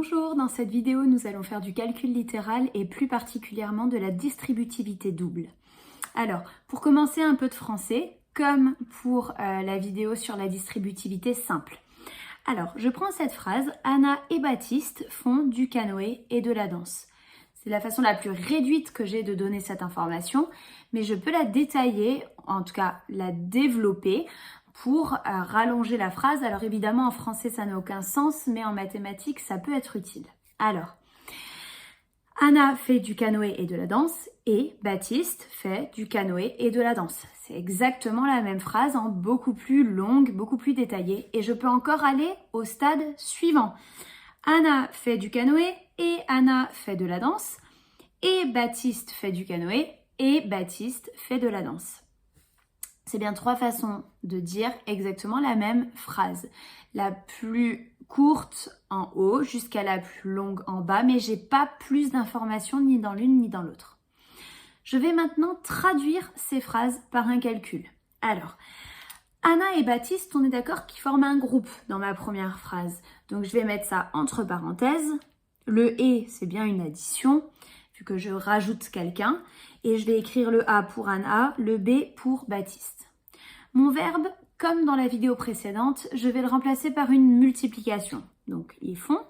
Bonjour, dans cette vidéo nous allons faire du calcul littéral et plus particulièrement de la distributivité double. Alors, pour commencer un peu de français, comme pour la vidéo sur la distributivité simple. Alors, je prends cette phrase, Anna et Baptiste font du canoë et de la danse. C'est la façon la plus réduite que j'ai de donner cette information, mais je peux la détailler, en tout cas la développer, pour rallonger la phrase. Alors évidemment en français ça n'a aucun sens, mais en mathématiques ça peut être utile. Alors, Anna fait du canoë et de la danse et Baptiste fait du canoë et de la danse. C'est exactement la même phrase en beaucoup plus longue, beaucoup plus détaillée, et je peux encore aller au stade suivant. Anna fait du canoë et Anna fait de la danse et Baptiste fait du canoë et Baptiste fait de la danse. C'est bien trois façons de dire exactement la même phrase. La plus courte en haut jusqu'à la plus longue en bas, mais j'ai pas plus d'informations ni dans l'une ni dans l'autre. Je vais maintenant traduire ces phrases par un calcul. Alors, Anna et Baptiste, on est d'accord qu'ils forment un groupe dans ma première phrase. Donc je vais mettre ça entre parenthèses. Le « et », c'est bien une addition, vu que je rajoute quelqu'un. Et je vais écrire le A pour Anna, le B pour Baptiste. Mon verbe, comme dans la vidéo précédente, je vais le remplacer par une multiplication. Donc, ils font.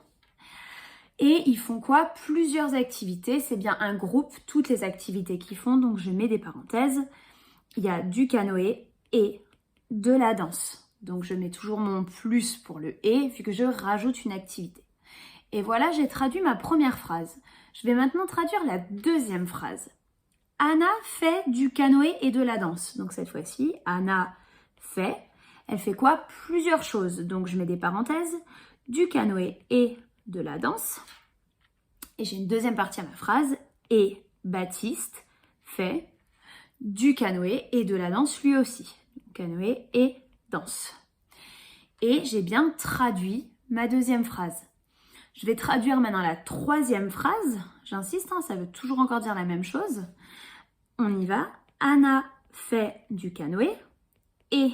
Et ils font quoi? Plusieurs activités. C'est bien un groupe, toutes les activités qu'ils font. Donc, je mets des parenthèses. Il y a du canoë et de la danse. Donc, je mets toujours mon plus pour le « et » vu que je rajoute une activité. Et voilà, j'ai traduit ma première phrase. Je vais maintenant traduire la deuxième phrase. Anna fait du canoë et de la danse. Donc cette fois-ci, Anna fait. Elle fait quoi? Plusieurs choses. Donc je mets des parenthèses. Du canoë et de la danse. Et j'ai une deuxième partie à ma phrase. Et Baptiste fait du canoë et de la danse lui aussi. Canoë et danse. Et j'ai bien traduit ma deuxième phrase. Je vais traduire maintenant la troisième phrase. J'insiste, ça veut toujours encore dire la même chose. On y va. Anna fait du canoë et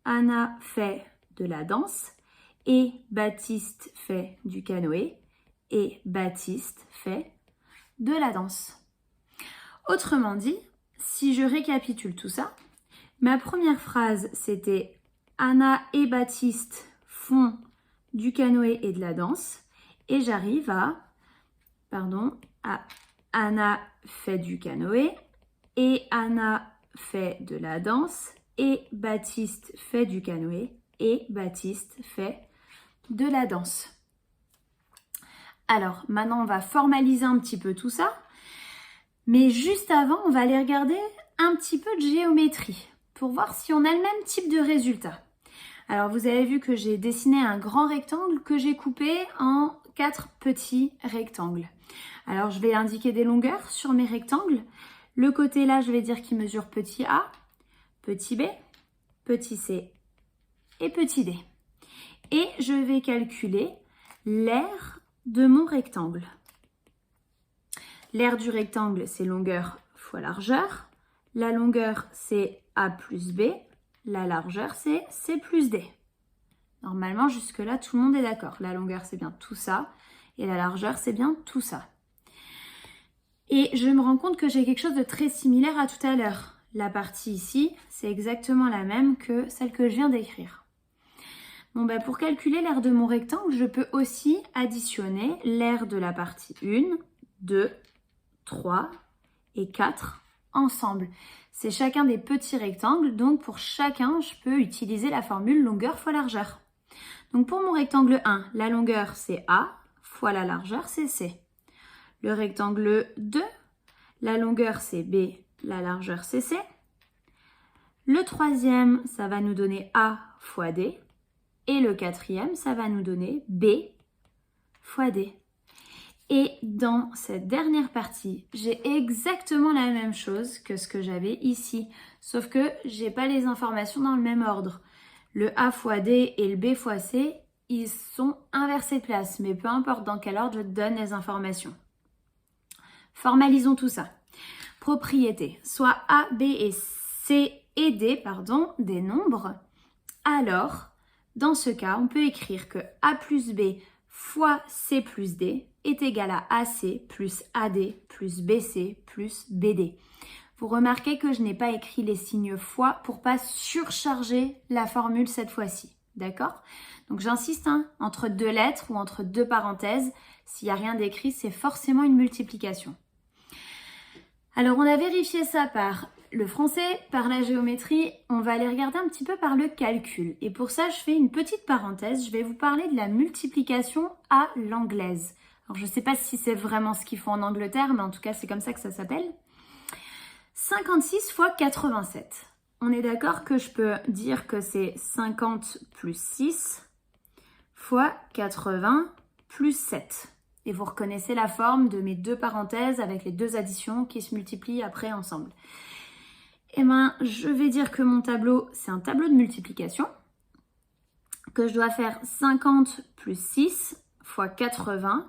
Anna fait de la danse et Baptiste fait du canoë et Baptiste fait de la danse. Autrement dit, si je récapitule tout ça, ma première phrase c'était Anna et Baptiste font du canoë et de la danse et j'arrive à Anna fait du canoë et Anna fait de la danse et Baptiste fait du canoë et Baptiste fait de la danse. Alors maintenant on va formaliser un petit peu tout ça, mais juste avant on va aller regarder un petit peu de géométrie pour voir si on a le même type de résultat. Alors vous avez vu que j'ai dessiné un grand rectangle que j'ai coupé en 4 petits rectangles. Alors je vais indiquer des longueurs sur mes rectangles. Le côté là, je vais dire qu'il mesure petit a, petit b, petit c et petit d. Et je vais calculer l'aire de mon rectangle. L'aire du rectangle, c'est longueur fois largeur. La longueur, c'est a plus b. La largeur, c'est c plus d. Normalement, jusque-là, tout le monde est d'accord. La longueur, c'est bien tout ça. Et la largeur, c'est bien tout ça. Et je me rends compte que j'ai quelque chose de très similaire à tout à l'heure. La partie ici, c'est exactement la même que celle que je viens d'écrire. Bon, pour calculer l'aire de mon rectangle, je peux aussi additionner l'aire de la partie 1, 2, 3 et 4 ensemble. C'est chacun des petits rectangles, donc pour chacun, je peux utiliser la formule longueur fois largeur. Donc pour mon rectangle 1, la longueur c'est A fois la largeur c'est C. Le rectangle 2, la longueur c'est B, la largeur c'est C. Le troisième, ça va nous donner A fois D. Et le quatrième, ça va nous donner B fois D. Et dans cette dernière partie, j'ai exactement la même chose que ce que j'avais ici. Sauf que j'ai pas les informations dans le même ordre. Le A fois D et le B fois C, ils sont inversés de place. Mais peu importe dans quel ordre je donne les informations. Formalisons tout ça. Propriété, soit A, B et C et D, des nombres. Alors, dans ce cas, on peut écrire que A plus B fois C plus D est égal à AC plus AD plus BC plus BD. Vous remarquez que je n'ai pas écrit les signes fois pour pas surcharger la formule cette fois-ci. D'accord? Donc j'insiste, hein, entre deux lettres ou entre deux parenthèses, s'il n'y a rien d'écrit, c'est forcément une multiplication. Alors on a vérifié ça par le français, par la géométrie, on va aller regarder un petit peu par le calcul. Et pour ça, je fais une petite parenthèse, je vais vous parler de la multiplication à l'anglaise. Alors je ne sais pas si c'est vraiment ce qu'ils font en Angleterre, mais en tout cas c'est comme ça que ça s'appelle. 56 fois 87. On est d'accord que je peux dire que c'est 50 plus 6 fois 80 plus 7. Et vous reconnaissez la forme de mes deux parenthèses avec les deux additions qui se multiplient après ensemble. Eh bien, je vais dire que mon tableau, c'est un tableau de multiplication, que je dois faire 50 plus 6 fois 80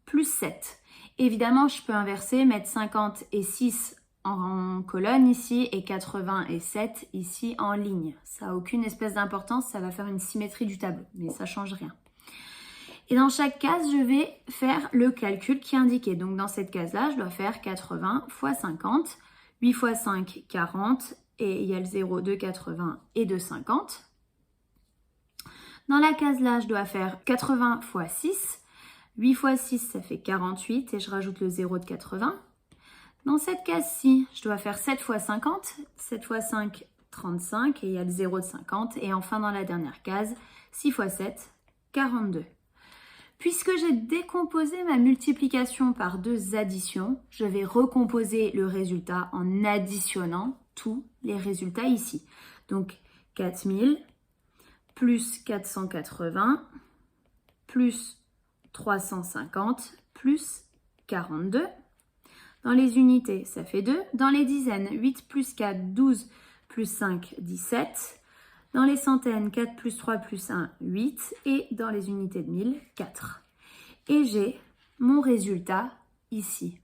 plus 7. Évidemment, je peux inverser, mettre 50 et 6 en colonne ici et 80 et 7 ici en ligne. Ça n'a aucune espèce d'importance, ça va faire une symétrie du tableau, mais ça ne change rien. Et dans chaque case, je vais faire le calcul qui est indiqué. Donc dans cette case-là, je dois faire 80 fois 50, 8 fois 5, 40, et il y a le 0 de 80 et de 50. Dans la case-là, je dois faire 80 fois 6, 8 fois 6, ça fait 48, et je rajoute le 0 de 80. Dans cette case-ci, je dois faire 7 fois 50, 7 fois 5, 35, et il y a le 0 de 50. Et enfin, dans la dernière case, 6 fois 7, 42. Puisque j'ai décomposé ma multiplication par deux additions, je vais recomposer le résultat en additionnant tous les résultats ici. Donc 4000 plus 480 plus 350 plus 42. Dans les unités, ça fait 2. Dans les dizaines, 8 plus 4, 12 plus 5, 17. Dans les centaines, 4 plus 3 plus 1, 8. Et dans les unités de 1000, 4. Et j'ai mon résultat ici.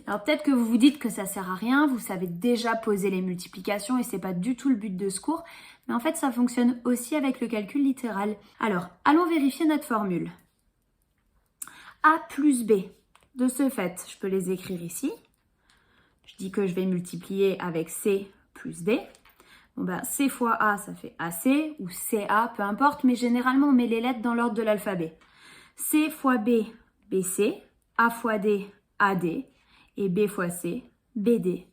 Alors peut-être que vous vous dites que ça ne sert à rien, vous savez déjà poser les multiplications et ce n'est pas du tout le but de ce cours. Mais en fait, ça fonctionne aussi avec le calcul littéral. Alors, allons vérifier notre formule. A plus B. De ce fait, je peux les écrire ici. Je dis que je vais multiplier avec C plus D. Bon ben, C fois A, ça fait AC ou CA, peu importe, mais généralement, on met les lettres dans l'ordre de l'alphabet. C fois B, BC, A fois D, AD, et B fois C, BD.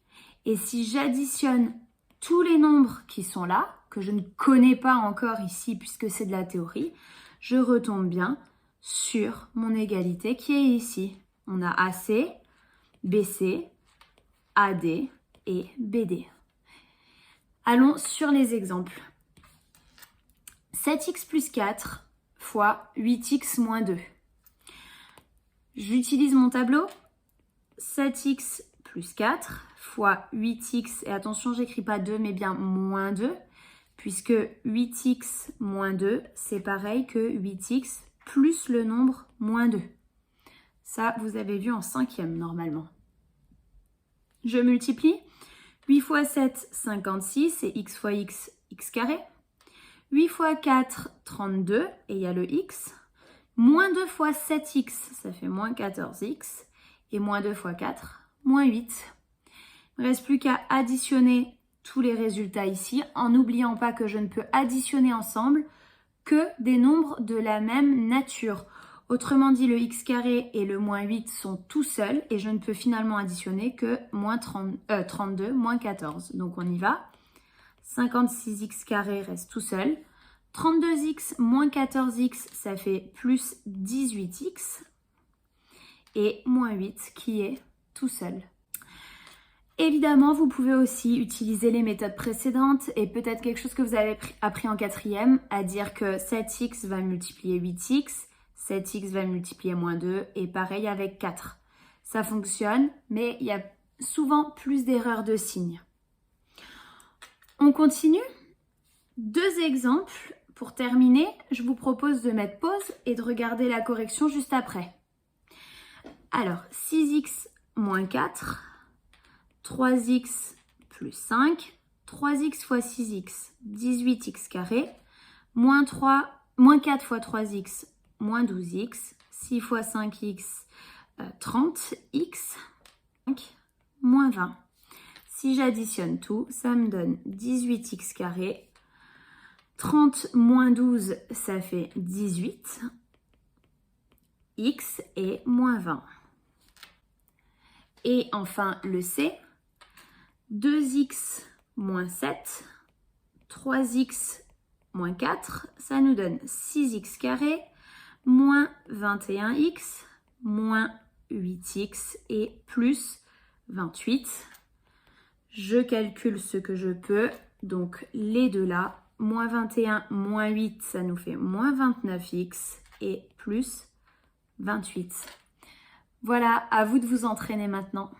Et si j'additionne tous les nombres qui sont là, que je ne connais pas encore ici puisque c'est de la théorie, je retombe bien sur mon égalité qui est ici. On a AC, BC, AD et BD. Allons sur les exemples. 7x plus 4 fois 8x moins 2. J'utilise mon tableau. 7x plus 4 fois 8x, et attention, j'écris pas 2 mais bien moins 2, puisque 8x moins 2, c'est pareil que 8x plus le nombre moins 2. Ça, vous avez vu en 5e normalement. Je multiplie. 8 fois 7, 56, et x fois x, x carré. 8 fois 4, 32, et il y a le x. Moins 2 fois 7x, ça fait moins 14x. Et moins 2 fois 4, moins 8. Il ne reste plus qu'à additionner tous les résultats ici, en n'oubliant pas que je ne peux additionner ensemble que des nombres de la même nature. Autrement dit, le x carré et le moins 8 sont tout seuls et je ne peux finalement additionner que moins 32, moins 14. Donc on y va. 56x carré reste tout seul. 32x moins 14x, ça fait plus 18x. Et moins 8 qui est tout seul. Évidemment, vous pouvez aussi utiliser les méthodes précédentes et peut-être quelque chose que vous avez appris en 4e, à dire que 7x va multiplier 8x, 7x va multiplier moins 2 et pareil avec 4. Ça fonctionne, mais il y a souvent plus d'erreurs de signes. On continue. 2 exemples. Pour terminer, je vous propose de mettre pause et de regarder la correction juste après. Alors, 6x moins 4, 3x plus 5, 3x fois 6x, 18x carré, moins 4 fois 3x, moins 12x. 6 fois 5x, 30x. 5 moins 20. Si j'additionne tout, ça me donne 18x carré. 30 moins 12, ça fait 18. X est moins 20. Et enfin, le C, 2x moins 7, 3x moins 4, ça nous donne 6x carré, moins 21x, moins 8x et plus 28. Je calcule ce que je peux, donc les deux là, moins 21, moins 8, ça nous fait moins 29x et plus 28. Voilà, à vous de vous entraîner maintenant.